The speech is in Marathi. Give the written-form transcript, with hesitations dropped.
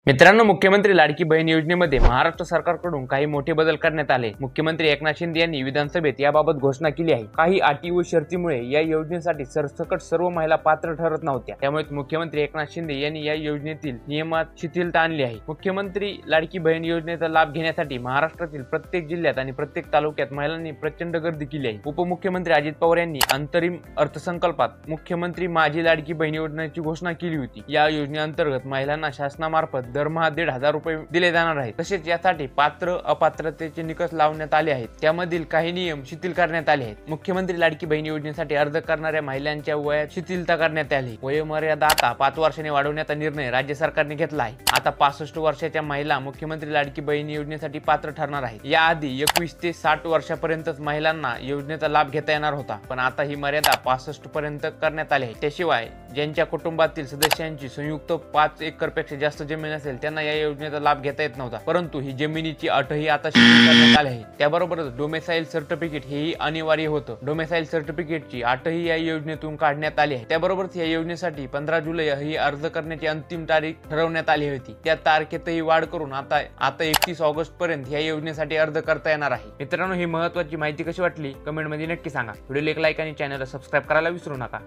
मित्रांनो, मुख्यमंत्री लाडकी बहीण योजनेमध्ये महाराष्ट्र सरकारकडून काही मोठे बदल करण्यात आले। मुख्यमंत्री एकनाथ शिंदे यांनी विधानसभेत याबाबत घोषणा केली आहे। काही अटी व शर्तीमुळे या योजनेसाठी सरसकट सर्व महिला पात्र ठरत नव्हत्या। त्यामुळे मुख्यमंत्री एकनाथ शिंदे यांनी या योजनेतील नियमात शिथिलता आणली आहे। मुख्यमंत्री लाडकी बहीण योजनेचा लाभ घेण्यासाठी महाराष्ट्रातील प्रत्येक जिल्ह्यात आणि प्रत्येक तालुक्यात महिलांनी प्रचंड गर्दी केली आहे। उपमुख्यमंत्री अजित पवार यांनी अंतरिम अर्थसंकल्पात मुख्यमंत्री माझी लाडकी बहीण योजनेची घोषणा केली होती। या योजनेअंतर्गत महिलांना शासनामार्फत दरमहा 1,500 रुपये दिले जाणार आहेत। तसेच यासाठी पात्र अपात्रतेचे निकष लावण्यात आले आहेत। त्यामधील काही नियम शिथिल करण्यात आले आहेत। मुख्यमंत्री लाडकी बहीण योजनेसाठी अर्ज करणाऱ्या महिलांच्या वयात शिथिलता करण्यात आली। वयोमर्यादा आता 5 वर्षांनी वाढवण्याचा निर्णय राज्य सरकारने घेतला आहे। आता 65 वर्षाच्या महिला मुख्यमंत्री लाडकी बहीण योजनेसाठी पात्र ठरणार आहेत। याआधी 21 ते 60 वर्षापर्यंतच महिलांना योजनेचा लाभ घेता येणार होता, पण आता ही मर्यादा 65 पर्यंत करण्यात आली आहे। त्याशिवाय ज्यांच्या कुटुंबातील सदस्यांची संयुक्त 5 एकरपेक्षा जास्त जमीन असेल त्यांना या योजनेचा लाभ घेता येत नव्हता, परंतु ही जमिनीची अटही आता शिथिल करण्यात आली आहे। त्याबरोबरच डोमेसाइल सर्टिफिकेट हेही अनिवार्य होतं। डोमेसाइल सर्टिफिकेटची अटही या योजनेतून काढण्यात आली आहे। त्याबरोबरच या योजनेसाठी 15 जुलै ही अर्ज करण्याची अंतिम तारीख ठरवण्यात आली होती। त्या तारखेतही वाढ करून आता 31 ऑगस्ट पर्यंत या योजनेसाठी अर्ज करता येणार आहे। मित्रांनो, ही महत्त्वाची माहिती कशी वाटली कमेंट मध्ये नक्की सांगा। व्हिडिओला एक लाईक आणि चॅनलला सबस्क्राइब करायला विसरू नका।